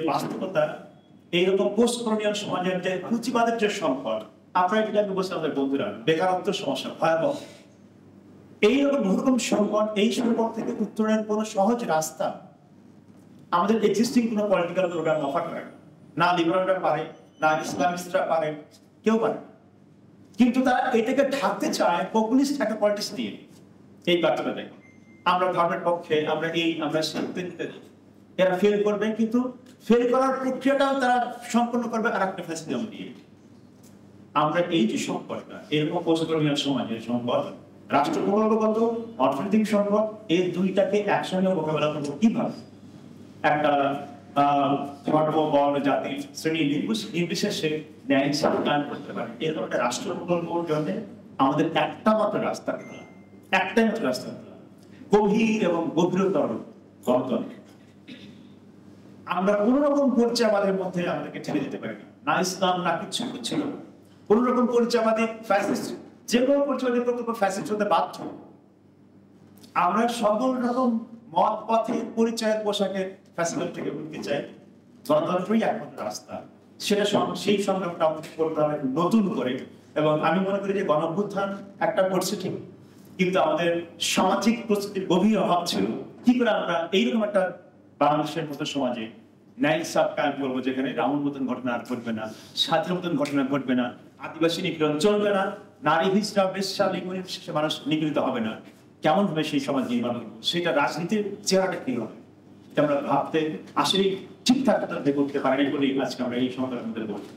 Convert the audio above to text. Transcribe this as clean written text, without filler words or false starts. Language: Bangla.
বাস্তবতা, এইরকম পোস্ট কলোনিয়াল সমাজের যে পুঁজিবাদের যে সংকট, আপনারা যেটা বলছেন আমাদের বন্ধুরা, বেকারত্ব সমস্যা ভয়াবহ, এইরকম সংকট, এই সংকট থেকে উত্তরণের কোনো সহজ রাস্তা আমাদের এক্সিস্টিং কোনো পলিটিক্যাল প্রোগ্রাম অফার করে না। লিবারেলরা পারে না, ইসলামিস্টরা পারে, কেউ পারে। কিন্তু তারা এটাকে ঢাকতে চায় পপুলিস্ট একটা পলিটিক্স দিয়ে। এই বার্তাটা দেখো, আমরা ধর্মের পক্ষে, আমরা এই, আমরা সেই, এরা ফেল করবে, কিন্তু ফেল করার প্রক্রিয়াটাও তারা সম্পন্ন করবে আর একটা ফ্যাসিজম দিয়ে। আমরা এই যে সংকটটা, এরকম পোস্ট কলোনিয়াল সমাজের সংকট, রাষ্ট্র প্রকল্পগত অর্থনৈতিক সংকট, এই দুইটাকে একসঙ্গে মোকাবেলা করবো কিভাবে? একটা ধর্ম, বর্ণ, জাতি, শ্রেণী নির্বিশেষে ন্যায় কায়েম করতে পারে, এরকম একটা রাষ্ট্র প্রকল্পের জন্য আমাদের একটা মাত্র রাস্তা, একটাই মাত্র রাস্তা, গভীর এবং গভীরতর গণতন্ত্র। আমরা কোন রকম পরিচয়বাদের মধ্যে আমাদেরকে ঠেলে দিতে পারি না, ইসলাম না কিছু ছিল। কোন রকম পরিচয়বাদী ফ্যাসিস্ট, যে কোনো পরিচয়বাদী প্রকল্প ফ্যাসিস্ট হতে বাধ্য। আমরা সকল রকম মত পথে পরিচয়ের পোশাকে ফ্যাসিলিটি থেকে মুক্তি চাই। গণতন্ত্রই একমাত্র রাস্তা, সেটা সেই সংগ্রামটা আমাদের করতে হবে নতুন করে। এবং আমি মনে করি যে গণঅভ্যুত্থান একটা করছে ঠিক, কিন্তু আমাদের সামাজিক প্রস্তুতির গভীর অভাব ছিল। কি করে আমরা এইরকম একটা বাংলাদেশের মতো সমাজে ন্যায় সাব কায়েম করবো, যেখানে রামুর মতন ঘটনা আর ঘটবে না, সাথের মতন ঘটনা ঘটবে না, আদিবাসী নিপীড়ন চলবে না, নারী হিজড়া, বেশ্যা, লিঙ্গনের মানুষ নিপীড়িত হবে না। কেমন হবে সেই সমাজ নির্মাণ করবো, সেটা রাজনীতির চেহারাটা কি হবে, আমরা ভাবতে আসলে ঠিকঠাক করতে পারিনি বলেই আজকে আমরা এই সমাজের মধ্যে বলবো।